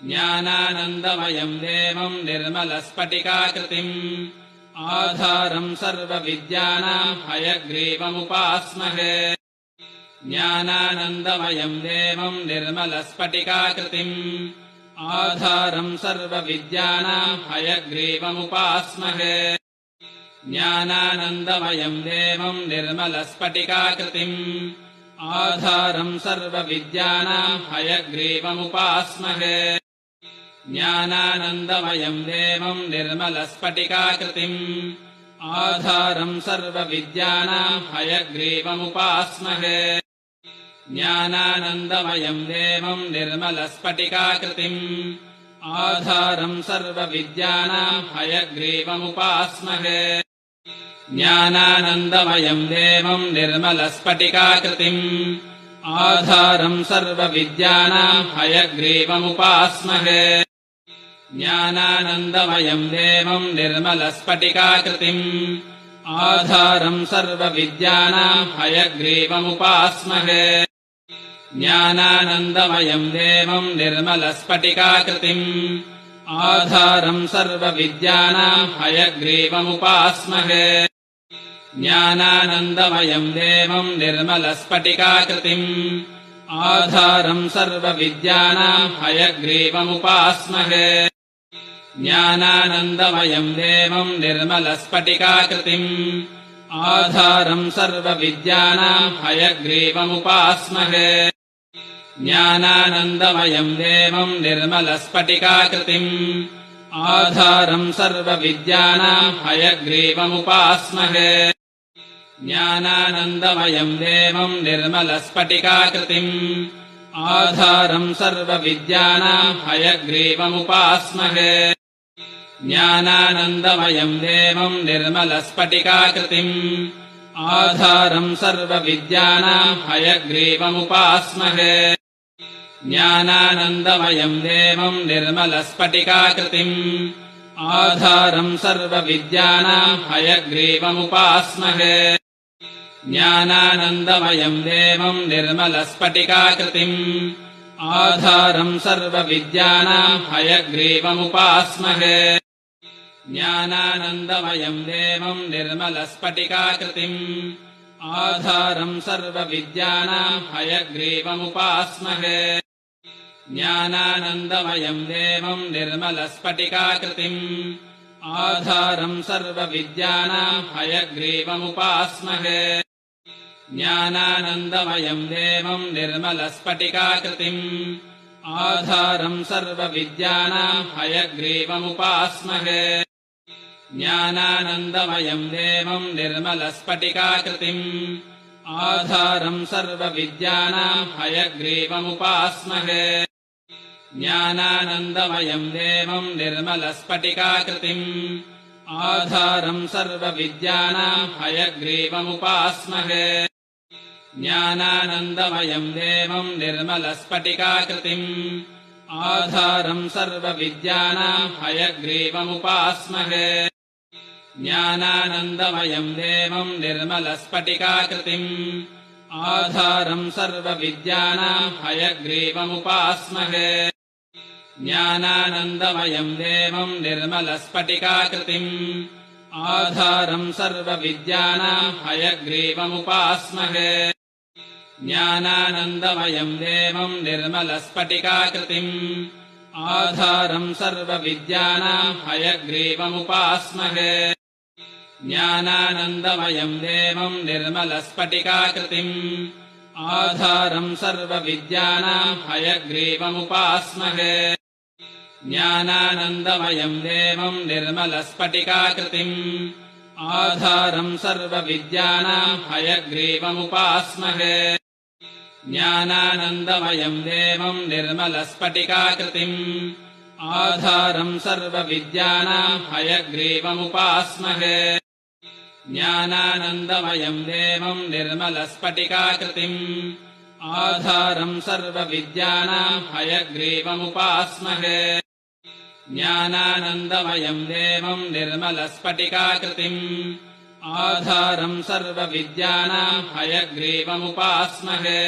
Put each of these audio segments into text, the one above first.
ज्ञानानन्दमयम् देवम् निर्मलस्फटिकाकृतिम् आधारम् सर्वविद्यानाम् हयग्रीवमुपास्महे ज्ञानानन्दमयम् देवम् निर्मलस्फटिकाकृतिम् आधारम् सर्वविद्यानाम् हयग्रीवमुपास्महे ज्ञानानन्दमयम् देवम् निर्मलस्फटिकाकृतिम् आधारम् सर्वविद्यानाम् हयग्रीवमुपास्महे ज्ञानानन्दमयम् देवम् निर्मलस्फटिकाकृतिम् आधारम् सर्वविद्यानाम् हयग्रीवमुपास्महे ज्ञानानन्दमयम् देवम् निर्मलस्फटिकाकृतिम् आधारम् सर्वविद्यानाम् हयग्रीवमुपास्महे ज्ञानानन्दमयम् देवम् निर्मलस्फटिकाकृतिम् आधारम् सर्वविद्यानाम् हयग्रीवमुपास्महे ज्ञानानन्दमयम् देवम् निर्मलस्फटिकाकृतिम् आधारम् सर्वविद्यानाम् हयग्रीवमुपास्महे ज्ञानानन्दमयम् देवम् निर्मलस्फटिकाकृतिम् आधारम् सर्वविद्यानाम् हयग्रीवमुपास्महे ज्ञानानन्दमयम् देवम् निर्मलस्फटिकाकृतिम् आधारम् सर्वविद्यानाम् हयग्रीवमुपास्महे ज्ञानानन्दमयम् देवम् निर्मलस्फटिकाकृतिम् आधारम् सर्वविद्यानाम् हयग्रीवमुपास्महे ज्ञानानन्दमयम् देवम् निर्मलस्फटिकाकृतिम् आधारम् सर्वविद्यानाम् हयग्रीवमुपास्महे ज्ञानानन्दमयम् देवम् निर्मलस्फटिकाकृतिम् आधारम् सर्वविद्यानाम् हयग्रीवमुपास्महे ज्ञानानन्दमयम् देवम् निर्मलस्फटिकाकृतिम् आधारम् सर्वविद्यानाम् हयग्रीवमुपास्महे ज्ञानानन्दमयम् देवम् निर्मलस्फटिकाकृतिम् आधारम् सर्वविद्यानाम् हयग्रीवमुपास्महे ज्ञानानन्दमयम् देवम् निर्मलस्फटिकाकृतिम् आधारम् सर्वविद्यानाम् हयग्रीवमुपास्महे ज्ञानानन्दमयम् देवम् निर्मलस्फटिकाकृतिम् आधारम् सर्वविद्यानाम् हयग्रीवमुपास्महे ज्ञानानन्दमयम् देवम् निर्मलस्फटिकाकृतिम् आधारम् सर्वविद्यानाम् हयग्रीवमुपास्महे ज्ञानानन्दमयम् देवम् निर्मलस्फटिकाकृतिम् आधारम् सर्वविद्यानाम् हयग्रीवमुपास्महे ज्ञानानन्दमयम् देवम् निर्मलस्फटिकाकृतिम् आधारम् सर्वविद्यानाम् हयग्रीवमुपास्महे ज्ञानानन्दमयम् देवम् निर्मलस्फटिकाकृतिम् आधारम् सर्वविद्यानाम् हयग्रीवमुपास्महे ज्ञानानन्दमयम् देवम् निर्मलस्फटिकाकृतिम् आधारम् सर्वविद्यानाम् हयग्रीवमुपास्महे ज्ञानानन्दमयम् देवम् निर्मलस्फटिकाकृतिम् आधारम् सर्वविद्यानाम् हयग्रीवमुपास्महे ज्ञानानन्दमयम् देवम् निर्मलस्फटिकाकृतिम् आधारम् सर्वविद्यानाम् हयग्रीवमुपास्महे ज्ञानानन्दमयम् देवम् निर्मलस्फटिकाकृतिम् आधारम् सर्वविद्यानाम् हयग्रीवमुपास्महे ज्ञानानन्दमयम् देवम् निर्मलस्फटिकाकृतिम् आधारम् सर्वविद्यानाम् हयग्रीवमुपास्महे ज्ञानानन्दमयम् देवम् निर्मलस्फटिकाकृतिम् आधारम् सर्वविद्यानाम् हयग्रीवमुपास्महे ज्ञानानन्दमयम् देवम् निर्मलस्फटिकाकृतिम् आधारम् सर्वविद्यानाम् हयग्रीवमुपास्महे ज्ञानानन्दमयम् देवम् निर्मलस्फटिकाकृतिम् आधारम् सर्वविद्यानाम् हयग्रीवमुपास्महे ज्ञानानन्दमयम् देवम् निर्मलस्फटिकाकृतिम् आधारम् सर्वविद्यानाम् हयग्रीवमुपास्महे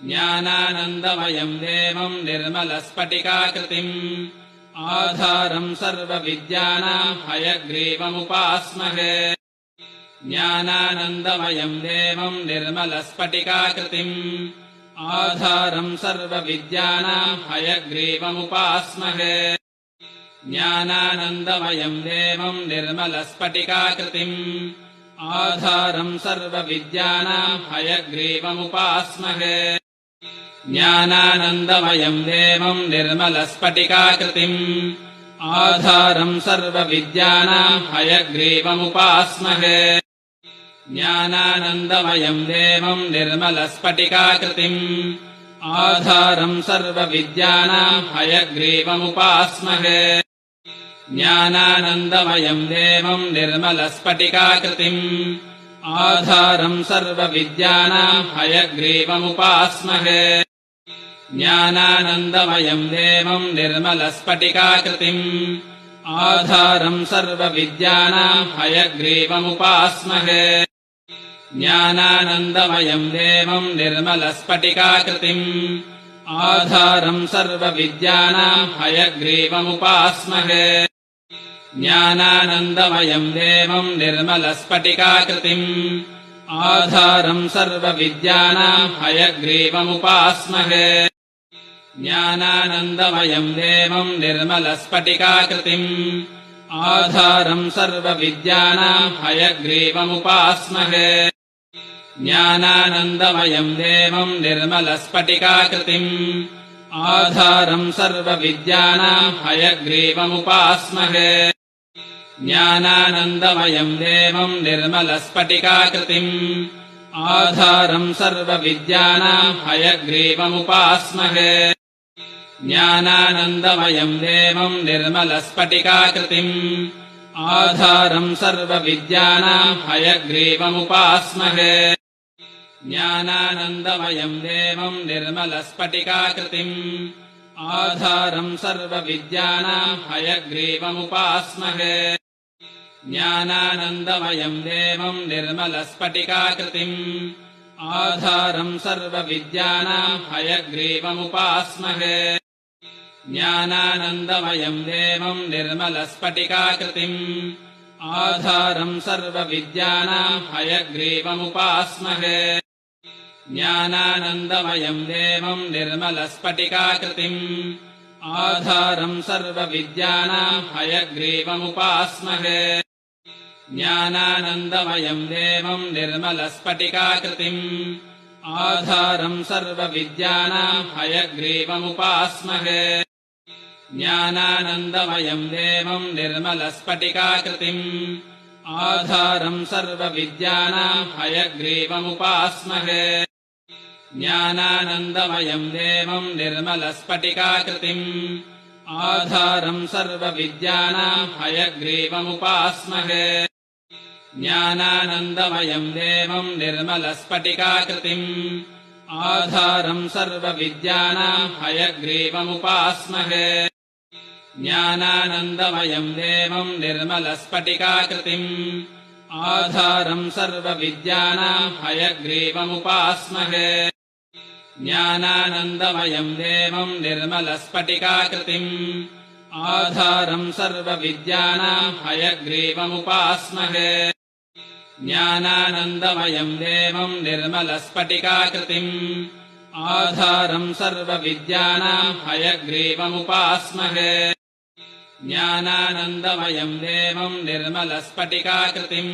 ज्ञानानन्दमयम् देवम् निर्मलस्फटिकाकृतिम् आधारम् सर्वविद्यानाम् हयग्रीवमुपास्महे ज्ञानानन्दमयम् देवम् निर्मलस्फटिकाकृतिम् आधारम् सर्वविद्यानाम् हयग्रीवमुपास्महे ज्ञानानन्दमयम् देवम् निर्मलस्फटिकाकृतिम् आधारम् सर्वविद्यानाम् हयग्रीवमुपास्महे ज्ञानानन्दमयम् देवम् निर्मलस्फटिकाकृतिम् आधारम् सर्वविद्यानाम् हयग्रीवमुपास्महे ज्ञानानन्दमयम् देवम् निर्मलस्फटिकाकृतिम् आधारम् सर्वविद्यानाम् हयग्रीवमुपास्महे ज्ञानानन्दमयम् देवम् निर्मलस्फटिकाकृतिम् आधारम् सर्वविद्यानाम् हयग्रीवमुपास्महे ज्ञानानन्दमयम् देवम् निर्मलस्फटिकाकृतिम् आधारम् सर्वविद्यानाम् हयग्रीवमुपास्महे ज्ञानानन्दमयम् देवम् निर्मलस्फटिकाकृतिम् आधारम् सर्वविद्यानाम् हयग्रीवमुपास्महे ज्ञानानन्दमयम् देवम् निर्मलस्फटिकाकृतिम् आधारम् सर्वविद्यानाम् हयग्रीवमुपास्महे ज्ञानानन्दमयम् देवम् निर्मलस्फटिकाकृतिम् आधारम् सर्वविद्यानाम् हयग्रीवमुपास्महे ज्ञानानन्दमयम् देवम् निर्मलस्फटिकाकृतिम् आधारम् सर्वविद्यानाम् हयग्रीवमुपास्महे ज्ञानानन्दमयम् देवम् निर्मलस्फटिकाकृतिम् आधारम् सर्वविद्यानाम् हयग्रीवमुपास्महे ज्ञानानन्दमयम् देवम् निर्मलस्फटिकाकृतिम् आधारम् सर्वविद्यानाम् हयग्रीवमुपास्महे ज्ञानानन्दमयम् देवम् निर्मलस्फटिकाकृतिम् आधारम् सर्वविद्यानाम् हयग्रीवमुपास्महे ज्ञानानन्दमयम् देवम् निर्मलस्फटिकाकृतिम् आधारम् सर्वविद्यानाम् हयग्रीवमुपास्महे ज्ञानानन्दमयम् देवम् निर्मलस्फटिकाकृतिम् आधारम् सर्वविद्यानाम् हयग्रीवमुपास्महे ज्ञानानन्दमयम् देवम् निर्मलस्फटिकाकृतिम् आधारम् सर्वविद्यानाम् हयग्रीवमुपास्महे ज्ञानानन्दमयम् देवम् निर्मलस्फटिकाकृतिम् आधारम् सर्वविद्यानाम् हयग्रीवमुपास्महे ज्ञानानन्दमयम् देवम् निर्मलस्फटिकाकृतिम् आधारम् सर्वविद्यानाम् हयग्रीवमुपास्महे ज्ञानानन्दमयम् देवम् निर्मलस्फटिकाकृतिम् आधारम् सर्वविद्यानाम् हयग्रीवमुपास्महे ज्ञानानन्दमयम् देवम् निर्मलस्फटिकाकृतिम् आधारम् सर्वविद्यानाम् हयग्रीवमुपास्महे ज्ञानानन्दमयम् देवम् निर्मलस्फटिकाकृतिम् आधारम् सर्वविद्यानाम् हयग्रीवमुपास्महे ज्ञानानन्दमयम् देवम् निर्मलस्फटिकाकृतिम् आधारम् सर्वविद्यानाम् हयग्रीवमुपास्महे ज्ञानानन्दमयम् देवम् निर्मलस्फटिकाकृतिम् आधारम् सर्वविद्यानाम् हयग्रीवमुपास्महे ज्ञानानन्दमयम् देवम् निर्मलस्फटिकाकृतिम्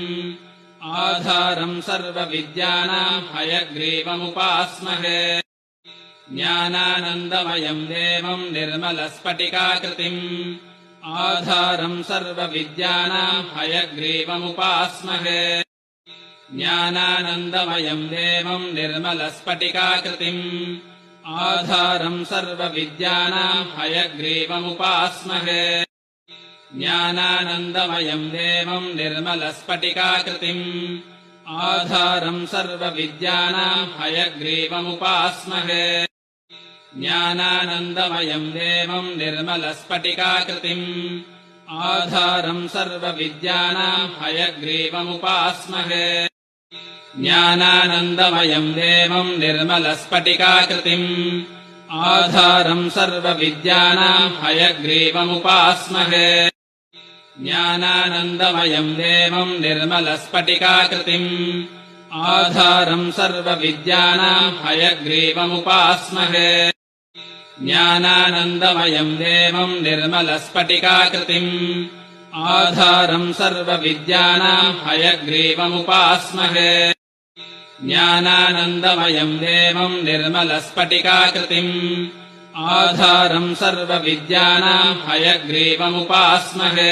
आधारम् सर्वविद्यानाम् हयग्रीवमुपास्महे ज्ञानानन्दमयम् देवम् निर्मलस्फटिकाकृतिम् आधारम् सर्वविद्यानाम् हयग्रीवमुपास्महे ज्ञानानन्दमयम् देवम् निर्मलस्फटिकाकृतिम् आधारम् सर्वविद्यानाम् हयग्रीवमुपास्महे ज्ञानानन्दमयम् देवम् निर्मलस्फटिकाकृतिम् आधारम् सर्वविद्यानाम् हयग्रीवमुपास्महे ज्ञानानन्दमयम् देवम् निर्मलस्फटिकाकृतिम् आधारम् सर्वविद्यानाम् हयग्रीवमुपास्महे ज्ञानानन्दमयम् देवम् निर्मलस्फटिकाकृतिम् आधारम् सर्वविद्यानाम् हयग्रीवमुपास्महे ज्ञानानन्दमयम् देवम् निर्मलस्फटिकाकृतिम् आधारम् सर्वविद्यानाम् हयग्रीवमुपास्महे ज्ञानानन्दमयम् देवम् निर्मलस्फटिकाकृतिम् आधारम् सर्वविद्यानाम् हयग्रीवमुपास्महे ज्ञानानन्दमयम् देवम् निर्मलस्फटिकाकृतिम् आधारम् सर्वविद्यानाम् हयग्रीवमुपास्महे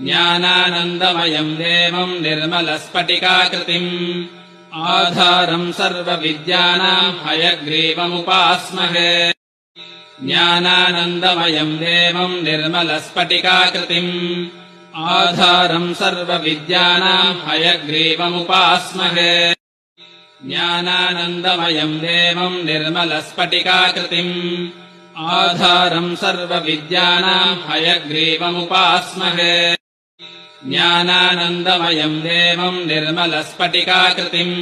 ज्ञानानन्दमयम् देवम् निर्मलस्फटिकाकृतिम् आधारम् सर्वविद्यानाम् हयग्रीवमुपास्महे ज्ञानानन्दमयम् देवम् निर्मलस्फटिकाकृतिम् आधारम् सर्वविद्यानाम् हयग्रीवमुपास्महे ज्ञानानन्दमयम् देवम् निर्मलस्फटिकाकृतिम् आधारम् सर्वविद्यानाम् हयग्रीवमुपास्महे ज्ञानानन्दमयम् देवम् निर्मलस्फटिकाकृतिम्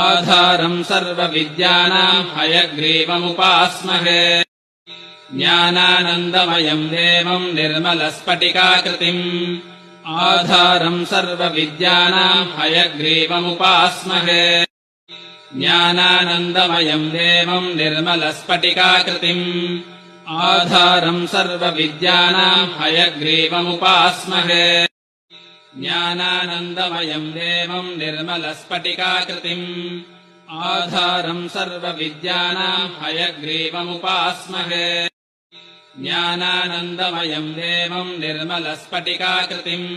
आधारम् सर्वविद्यानाम् हयग्रीवमुपास्महे ज्ञानानन्दमयम् देवम् निर्मलस्फटिकाकृतिम् आधारम् सर्वविद्यानाम् हयग्रीवमुपास्महे ज्ञानानन्दमयम् देवम् निर्मलस्फटिकाकृतिम् आधारम् सर्वविद्यानाम् हयग्रीवमुपास्महे ज्ञानानन्दमयम् देवम् निर्मलस्फटिकाकृतिम् आधारम् सर्वविद्यानाम् हयग्रीवमुपास्महे ज्ञानानन्दमयम् देवम् निर्मलस्फटिकाकृतिम्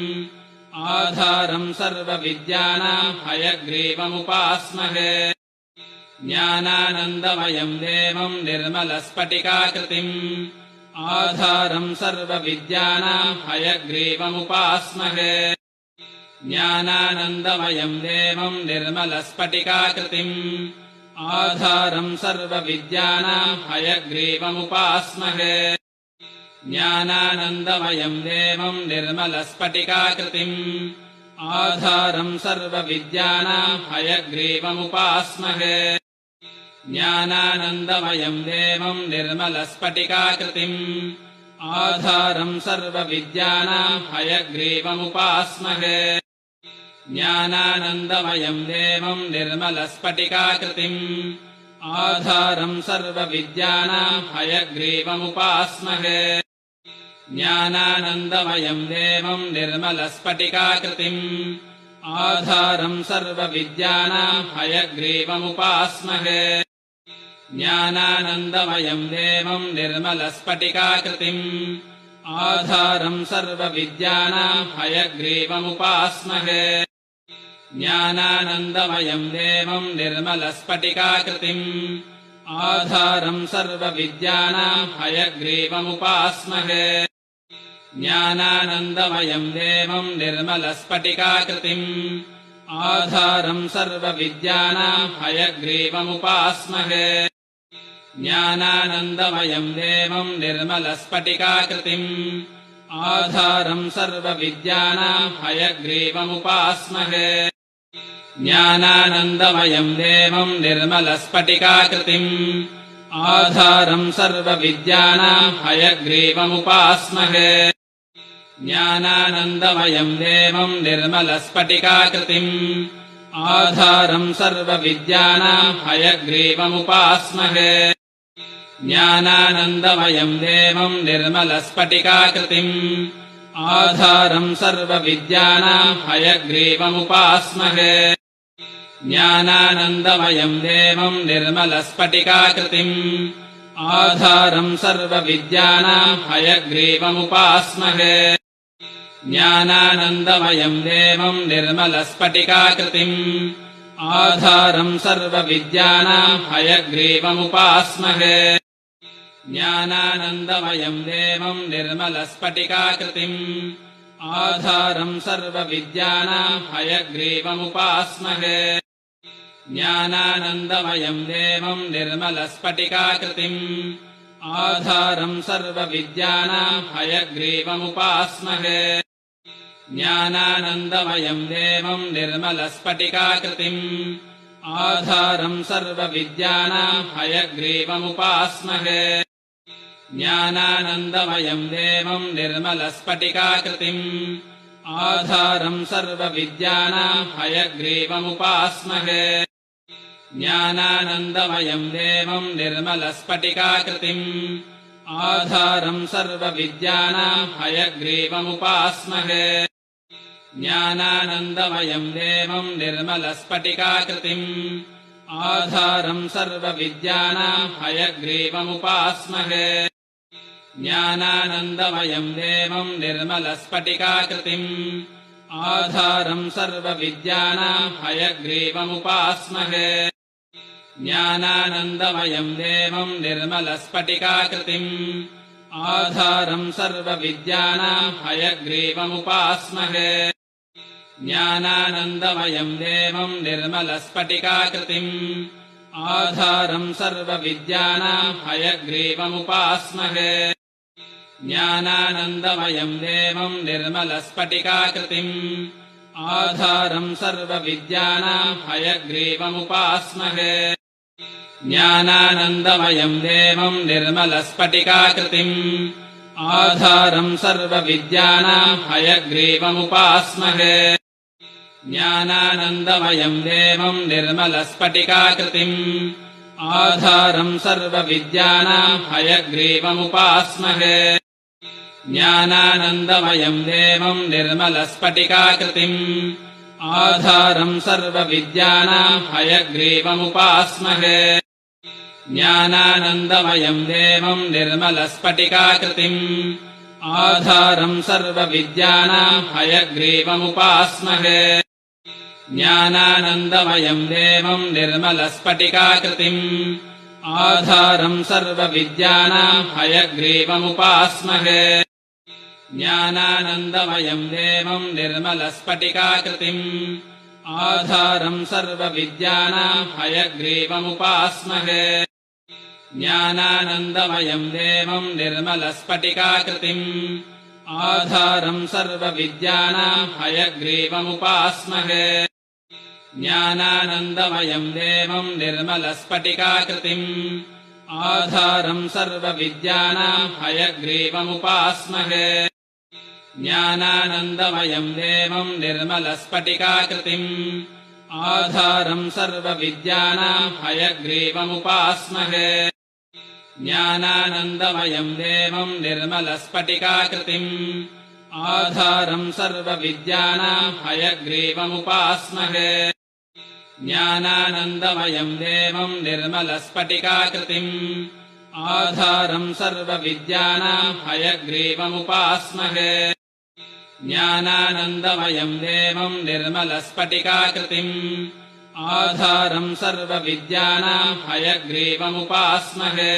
आधारम् सर्वविद्यानाम् हयग्रीवमुपास्महे ज्ञानानन्दमयम् देवम् निर्मलस्फटिकाकृतिम् आधारम् सर्वविद्यानाम् हयग्रीवमुपास्महे ज्ञानानन्दमयम् देवम् निर्मलस्फटिकाकृतिम् आधारम् सर्वविद्यानाम् हयग्रीवमुपास्महे ज्ञानानन्दमयम् देवम् निर्मलस्फटिकाकृतिम् आधारम् सर्वविद्यानाम् हयग्रीवमुपास्महे ज्ञानानन्दमयम् देवम् निर्मलस्फटिकाकृतिम् आधारम् सर्वविद्यानाम् हयग्रीवमुपास्महे ज्ञानानन्दमयम् देवम् निर्मलस्फटिकाकृतिम् आधारम् सर्वविद्यानाम् हयग्रीवमुपास्महे ज्ञानानन्दमयम् देवम् निर्मलस्फटिकाकृतिम् आधारम् सर्वविद्यानाम् हयग्रीवमुपास्महे ज्ञानानन्दमयम् देवम् निर्मलस्फटिकाकृतिम् आधारम् सर्वविद्यानाम् हयग्रीवमुपास्महे ज्ञानानन्दमयम् देवम् निर्मलस्फटिकाकृतिम् आधारम् सर्वविद्यानाम् हयग्रीवमुपास्महे ज्ञानानन्दमयम् देवम् निर्मलस्फटिकाकृतिम् आधारम् सर्वविद्यानाम् हयग्रीवमुपास्महे ज्ञानानन्दमयम् देवम् निर्मलस्फटिकाकृतिम् आधारम् सर्वविद्यानाम् हयग्रीवमुपास्महे ज्ञानानन्दमयम् देवम् निर्मलस्फटिकाकृतिम् आधारम् सर्वविद्यानाम् हयग्रीवमुपास्महे ज्ञानानन्दमयम् देवम् निर्मलस्फटिकाकृतिम् आधारम् सर्वविद्यानाम् हयग्रीवमुपास्महे ज्ञानानन्दमयम् देवम् निर्मलस्फटिकाकृतिम् आधारम् सर्वविद्यानाम् हयग्रीवमुपास्महे ज्ञानानन्दमयम् देवम् निर्मलस्फटिकाकृतिम् आधारम् सर्वविद्यानाम् हयग्रीवमुपास्महे ज्ञानानन्दमयम् देवम् निर्मलस्फटिकाकृतिम् आधारम् सर्वविद्यानाम् हयग्रीवमुपास्महे ज्ञानानन्दमयम् देवम् निर्मलस्फटिकाकृतिम् आधारम् सर्वविद्यानाम् हयग्रीवमुपास्महे ज्ञानानन्दमयम् देवम् निर्मलस्फटिकाकृतिम् आधारम् सर्वविद्यानाम् हयग्रीवमुपास्महे ज्ञानानन्दमयम् देवम् निर्मलस्फटिकाकृतिम् आधारम् सर्वविद्यानाम् हयग्रीवमुपास्महे ज्ञानानन्दमयम् देवम् निर्मलस्फटिकाकृतिम् आधारम् सर्वविद्यानाम् हयग्रीवमुपास्महे ज्ञानानन्दमयम् देवम् निर्मलस्फटिकाकृतिम् आधारम् सर्वविद्यानाम् हयग्रीवमुपास्महे ज्ञानानन्दमयम् देवम् निर्मलस्फटिकाकृतिम् आधारम् सर्वविद्यानाम् हयग्रीवमुपास्महे ज्ञानानन्दमयम् देवम् निर्मलस्फटिकाकृतिम् आधारम् सर्वविद्यानाम् हयग्रीवमुपास्महे ज्ञानानन्दमयम् देवम् निर्मलस्फटिकाकृतिम् आधारम् सर्वविद्यानाम् हयग्रीवमुपास्महे ज्ञानानन्दमयम् देवम् निर्मलस्फटिकाकृतिम् आधारम् सर्वविद्यानाम् हयग्रीवमुपास्महे ज्ञानानन्दमयम् देवम् निर्मलस्फटिकाकृतिम् आधारम् सर्वविद्यानाम् हयग्रीवमुपास्महे ज्ञानानन्दमयम् देवम् निर्मलस्फटिकाकृतिम् आधारम् सर्वविद्यानाम् हयग्रीवमुपास्महे ज्ञानानन्दमयम् देवम् निर्मलस्फटिकाकृतिम् आधारम् सर्वविद्यानाम् हयग्रीवमुपास्महे ज्ञानानन्दमयम् देवम् निर्मलस्फटिकाकृतिम् आधारम् सर्वविद्यानाम् हयग्रीवमुपास्महे ज्ञानानन्दमयम् देवम् निर्मलस्फटिकाकृतिम् आधारम् सर्वविद्यानाम् हयग्रीवमुपास्महे ज्ञानानन्दमयम् देवम् निर्मलस्फटिकाकृतिम् आधारम् सर्वविद्यानाम् हयग्रीवमुपास्महे ज्ञानानन्दमयम् देवम् निर्मलस्फटिकाकृतिम् आधारम् सर्वविद्यानाम् हयग्रीवमुपास्महे ज्ञानानन्दमयम् देवम् निर्मलस्फटिकाकृतिम् आधारम् सर्वविद्यानाम् हयग्रीवमुपास्महे ज्ञानानन्दमयम् देवम् निर्मलस्फटिकाकृतिम् आधारम् सर्वविद्यानाम् हयग्रीवमुपास्महे ज्ञानानन्दमयम् देवम् निर्मलस्फटिकाकृतिम् आधारम् सर्वविद्यानाम् हयग्रीवमुपास्महे ज्ञानानन्दमयम् देवम् निर्मलस्फटिकाकृतिम् आधारम् सर्वविद्यानाम् हयग्रीवमुपास्महे ज्ञानानन्दमयम् देवम् निर्मलस्फटिकाकृतिम् आधारम् सर्वविद्यानाम् हयग्रीवमुपास्महे ज्ञानानन्दमयम् देवम् निर्मलस्फटिकाकृतिम् आधारम् सर्वविद्यानाम् हयग्रीवमुपास्महे